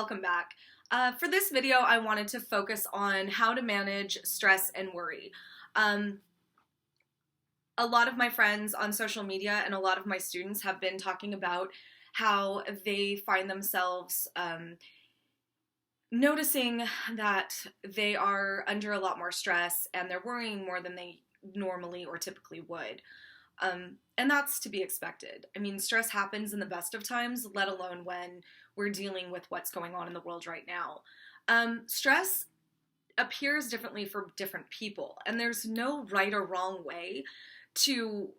welcome back. For this video, I wanted to focus on how to manage stress and worry. A lot of my friends on social media and a lot of my students have been talking about how they find themselves noticing that they are under a lot more stress and they're worrying more than they normally or typically would. And that's to be expected. I mean, stress happens in the best of times, let alone when we're dealing with what's going on in the world right now. Stress appears differently for different people, and there's no right or wrong way to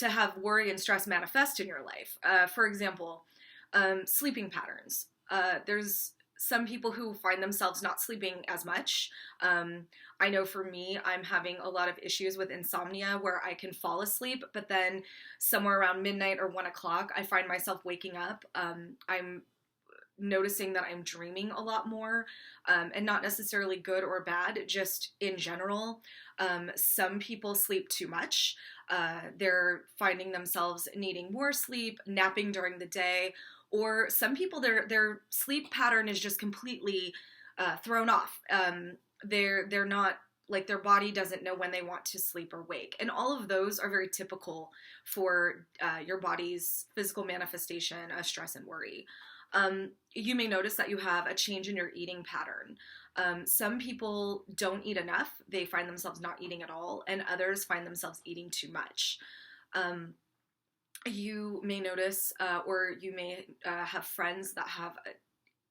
have worry and stress manifest in your life. For example, sleeping patterns. There's some people who find themselves not sleeping as much. I know for me, I'm having a lot of issues with insomnia where I can fall asleep, but then somewhere around midnight or 1 o'clock, I find myself waking up. I'm noticing that I'm dreaming a lot more, and not necessarily good or bad, just in general. Some people sleep too much. They're finding themselves needing more sleep, napping during the day, or some people, their sleep pattern is just completely thrown off. They're not, like, their body doesn't know when they want to sleep or wake. And all of those are very typical for your body's physical manifestation of stress and worry. You may notice that you have a change in your eating pattern. Some people don't eat enough. They find themselves not eating at all, and others find themselves eating too much. You may notice, or you may have friends that have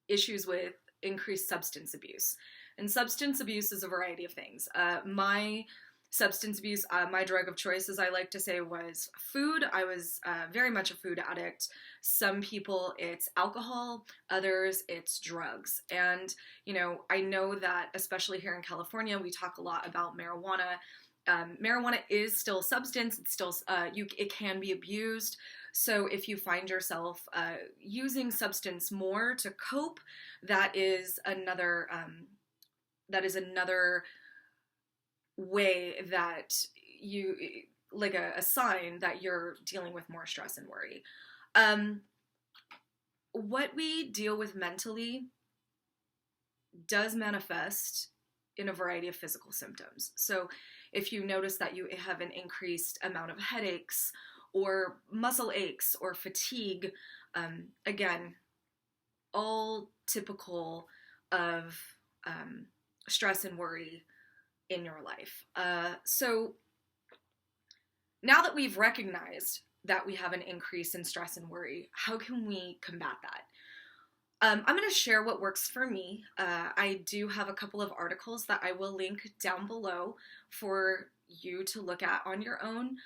issues with increased substance abuse. And substance abuse is a variety of things. My substance abuse, my drug of choice, as I like to say, was food. I was very much a food addict. Some people, it's alcohol. Others, it's drugs. And, you know, I know that, especially here in California, we talk a lot about marijuana. Marijuana is still a substance. It's still, it can be abused. So if you find yourself using substance more to cope, that is another way that you, like a sign that you're dealing with more stress and worry. What we deal with mentally does manifest in a variety of physical symptoms. So if you notice that you have an increased amount of headaches or muscle aches or fatigue, again, all typical of stress and worry in your life. So now that we've recognized that we have an increase in stress and worry, how can we combat that? I'm going to share what works for me. I do have a couple of articles that I will link down below for you to look at on your own.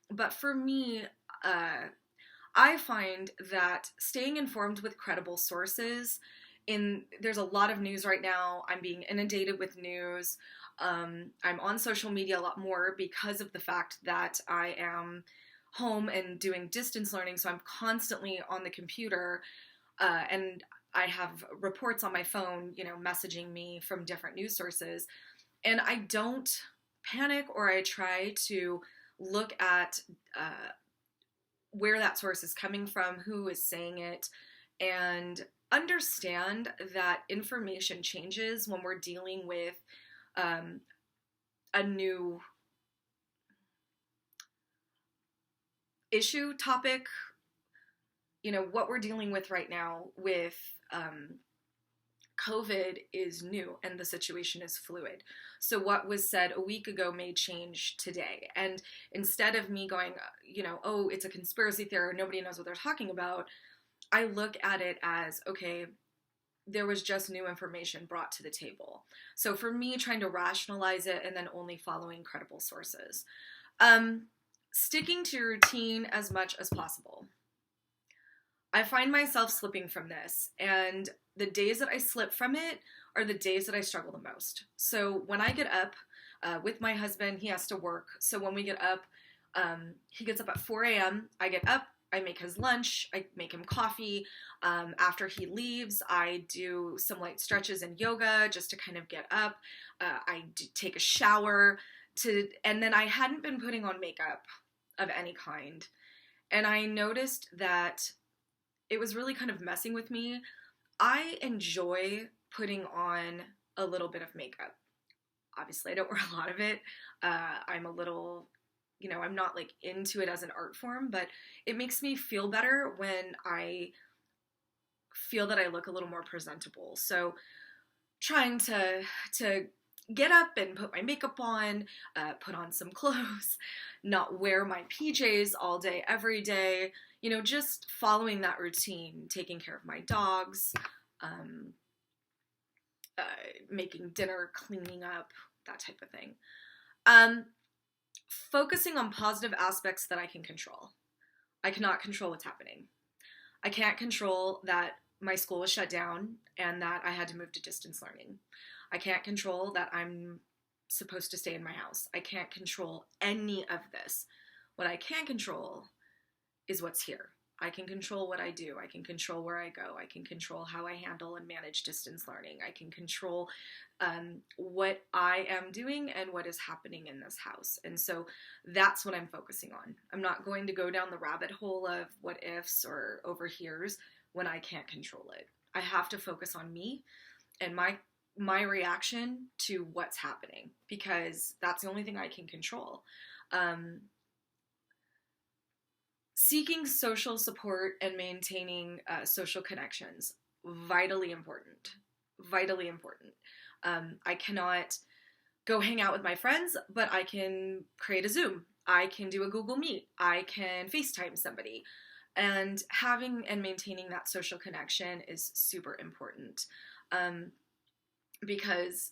But for me, I find that staying informed with credible sources, there's a lot of news right now. I'm being inundated with news. I'm on social media a lot more because of the fact that I am home and doing distance learning, so I'm constantly on the computer. And I have reports on my phone, you know, messaging me from different news sources. And I don't panic, or I try to look at where that source is coming from, who is saying it, and understand that information changes when we're dealing with a new issue, topic. You know, what we're dealing with right now with COVID is new, and the situation is fluid. So what was said a week ago may change today. And instead of me going, you know, oh, it's a conspiracy theory, nobody knows what they're talking about, I look at it as, okay, there was just new information brought to the table. So for me, trying to rationalize it and then only following credible sources. Sticking to your routine as much as possible. I find myself slipping from this, and the days that I slip from it are the days that I struggle the most. So when I get up with my husband, he has to work. So when we get up, he gets up at 4 a.m. I get up, I make his lunch, I make him coffee. After he leaves, I do some light stretches and yoga just to kind of get up. I take a shower, and then I hadn't been putting on makeup of any kind. And I noticed that it was really kind of messing with me. I enjoy putting on a little bit of makeup. Obviously, I don't wear a lot of it. I'm a little, I'm not like into it as an art form, but it makes me feel better when I feel that I look a little more presentable. So trying to get up and put my makeup on, put on some clothes, not wear my PJs all day, every day, just following that routine, taking care of my dogs, um, making dinner, cleaning up, that type of thing. Focusing on positive aspects that I can control. I cannot control what's happening. I can't control that my school was shut down and that I had to move to distance learning. I can't control that I'm supposed to stay in my house. I can't control any of this. What I can control is what's here. I can control what I do. I can control where I go. I can control how I handle and manage distance learning. I can control what I am doing and what is happening in this house. And so that's what I'm focusing on. I'm not going to go down the rabbit hole of what ifs or overhears when I can't control it. I have to focus on me and my reaction to what's happening, because that's the only thing I can control. Seeking social support and maintaining social connections, vitally important. Vitally important. I cannot go hang out with my friends, but I can create a Zoom. I can do a Google Meet. I can FaceTime somebody. And having and maintaining that social connection is super important. Because,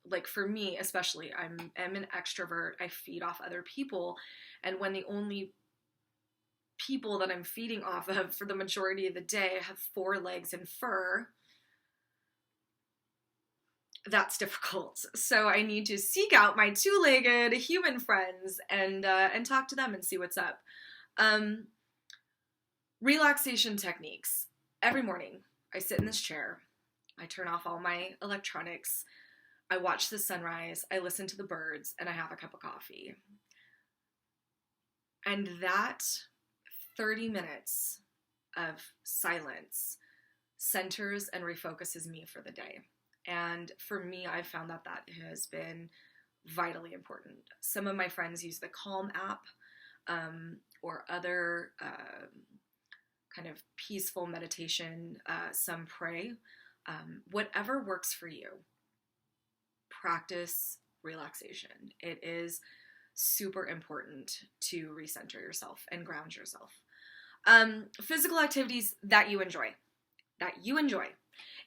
like, for me especially, I'm an extrovert. I feed off other people. And when the only people that I'm feeding off of for the majority of the day have 4 legs and fur, that's difficult. So I need to seek out my 2-legged human friends and talk to them and see what's up. Relaxation techniques. Every morning, I sit in this chair. I turn off all my electronics. I watch the sunrise. I listen to the birds, and I have a cup of coffee. And that 30 minutes of silence centers and refocuses me for the day. And for me, I've found that has been vitally important. Some of my friends use the Calm app or other kind of peaceful meditation. Some pray. Whatever works for you, practice relaxation. It is super important to recenter yourself and ground yourself. Physical activities that you enjoy.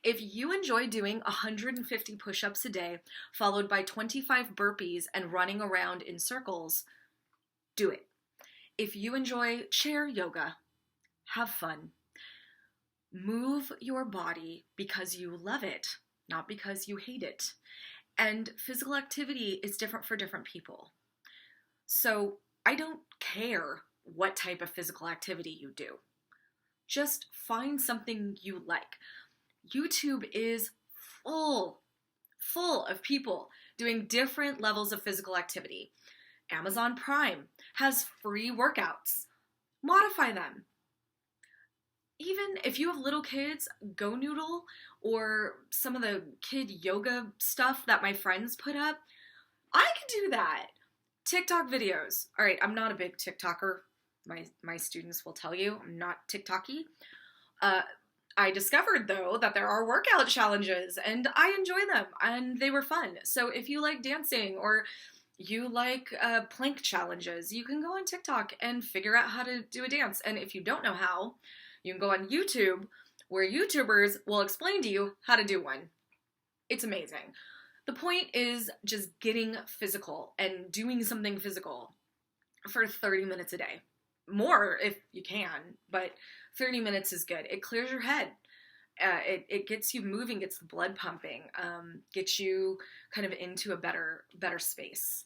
If you enjoy doing 150 push-ups a day, followed by 25 burpees and running around in circles, do it. If you enjoy chair yoga, have fun. Move your body because you love it, not because you hate it. And physical activity is different for different people. So I don't care what type of physical activity you do. Just find something you like. YouTube is full of people doing different levels of physical activity. Amazon Prime has free workouts. Modify them. Even if you have little kids, Go Noodle or some of the kid yoga stuff that my friends put up, I can do that. TikTok videos. All right, I'm not a big TikToker. My students will tell you I'm not TikToky. I discovered, though, that there are workout challenges, and I enjoy them, and they were fun. So if you like dancing or you like plank challenges, you can go on TikTok and figure out how to do a dance. And if you don't know how, you can go on YouTube, where YouTubers will explain to you how to do one. It's amazing. The point is just getting physical and doing something physical for 30 minutes a day. More if you can, but 30 minutes is good. It clears your head. It gets you moving, gets the blood pumping, gets you kind of into a better space.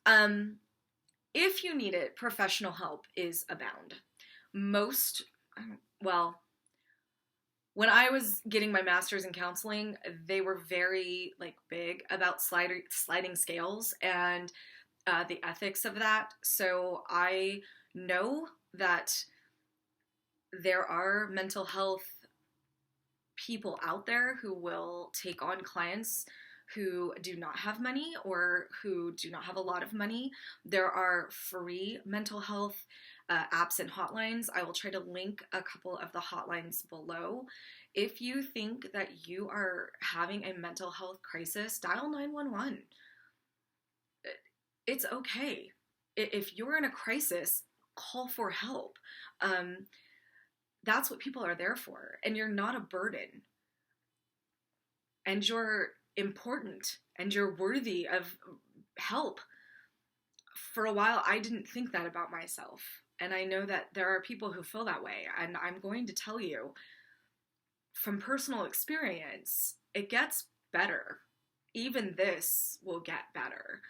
If you need it, professional help is abound. When I was getting my master's in counseling, they were very big about sliding scales and the ethics of that. So I know that there are mental health people out there who will take on clients who do not have money or who do not have a lot of money. There are free mental health apps and hotlines. I will try to link a couple of the hotlines below. If you think that you are having a mental health crisis, dial 911. It's okay. If you're in a crisis, call for help. That's what people are there for. And you're not a burden. And you're important. And you're worthy of help. For a while, I didn't think that about myself. And I know that there are people who feel that way. And I'm going to tell you, from personal experience, it gets better. Even this will get better.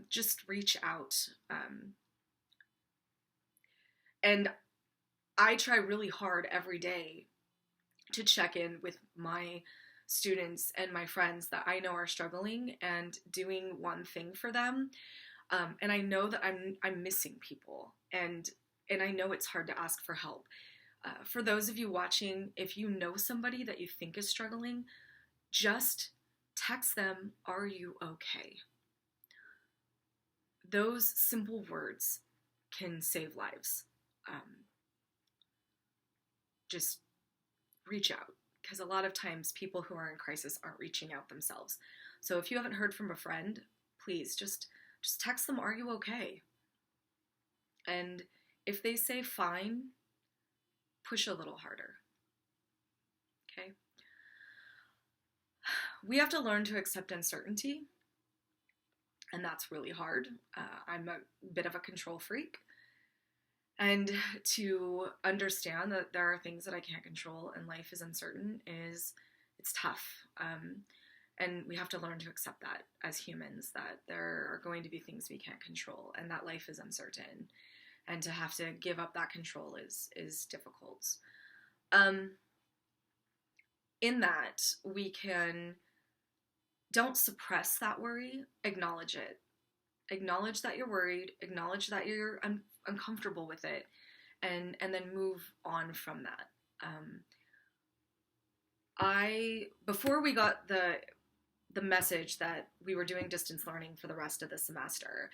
Just reach out. And I try really hard every day to check in with my students and my friends that I know are struggling and doing one thing for them. And I know that I'm missing people, and I know it's hard to ask for help. For those of you watching, if you know somebody that you think is struggling, just text them, "Are you okay?" Those simple words can save lives. Just reach out, because a lot of times people who are in crisis aren't reaching out themselves. So if you haven't heard from a friend, please just text them, "Are you okay?" And if they say fine, push a little harder. Okay? We have to learn to accept uncertainty, and that's really hard. I'm a bit of a control freak. And to understand that there are things that I can't control and life is uncertain it's tough. And we have to learn to accept that as humans, that there are going to be things we can't control and that life is uncertain. And to have to give up that control is difficult. In that, we don't suppress that worry, acknowledge it. Acknowledge that you're worried, acknowledge that you're uncomfortable with it, and then move on from that. Before we got the message that we were doing distance learning for the rest of the semester,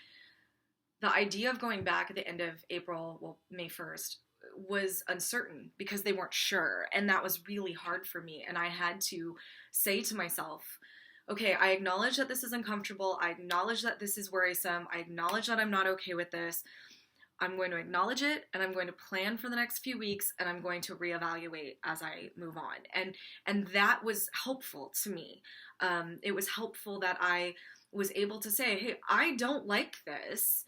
the idea of going back at the end of April, well, May 1st, was uncertain because they weren't sure, and that was really hard for me. And I had to say to myself, okay, I acknowledge that this is uncomfortable. I acknowledge that this is worrisome. I acknowledge that I'm not okay with this. I'm going to acknowledge it, and I'm going to plan for the next few weeks, and I'm going to reevaluate as I move on. And that was helpful to me. It was helpful that I was able to say, hey, I don't like this,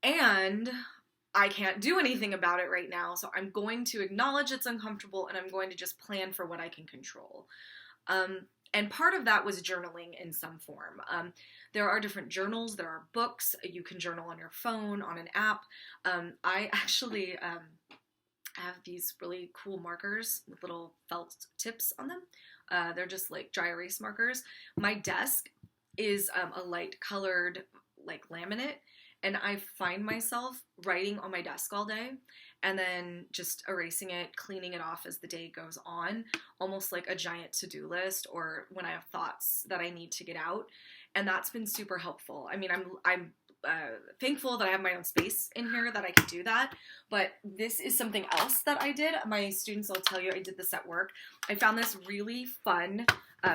and I can't do anything about it right now, so I'm going to acknowledge it's uncomfortable, and I'm going to just plan for what I can control. And part of that was journaling in some form. There are different journals. There are books. You can journal on your phone, on an app. I actually have these really cool markers with little felt tips on them. They're just like dry erase markers. My desk is a light colored like laminate, and I find myself writing on my desk all day and then just erasing it, cleaning it off as the day goes on, almost like a giant to-do list, or when I have thoughts that I need to get out. And that's been super helpful. I mean, I'm thankful that I have my own space in here that I can do that, but this is something else that I did. My students will tell you I did this at work. I found this really fun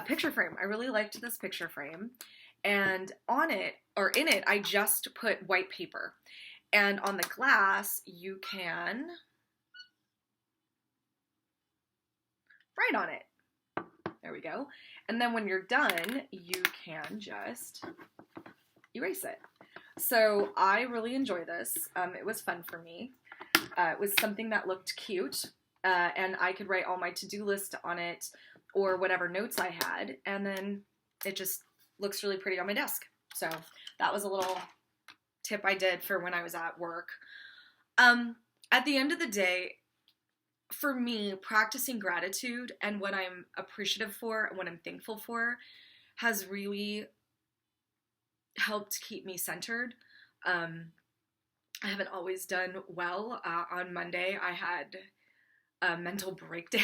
picture frame. I really liked this picture frame. And on it, or in it, I just put white paper. And on the glass, you can write on it. There we go. And then when you're done, you can just erase it. So I really enjoy this. It was fun for me. It was something that looked cute, and I could write all my to-do list on it or whatever notes I had, and then it just looks really pretty on my desk. So that was a little tip I did for when I was at work. At the end of the day, for me, practicing gratitude and what I'm appreciative for and what I'm thankful for has really helped keep me centered. I haven't always done well. On Monday, I had a mental breakdown.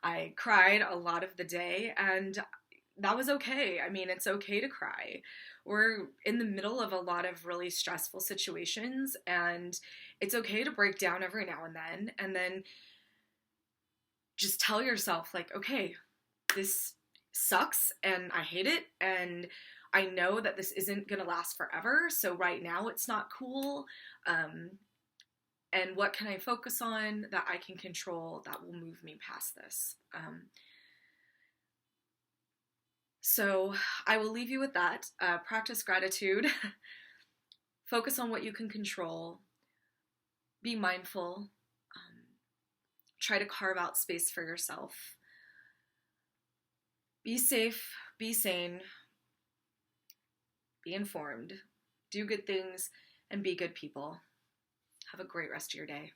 I cried a lot of the day, and that was okay. I mean, it's okay to cry. We're in the middle of a lot of really stressful situations, and it's okay to break down every now and then just tell yourself, like, okay, this sucks and I hate it, and I know that this isn't gonna last forever, so right now it's not cool. And what can I focus on that I can control that will move me past this? So I will leave you with that. Practice gratitude. Focus on what you can control. Be mindful. Try to carve out space for yourself. Be safe. Be sane. Be informed. Do good things and be good people. Have a great rest of your day.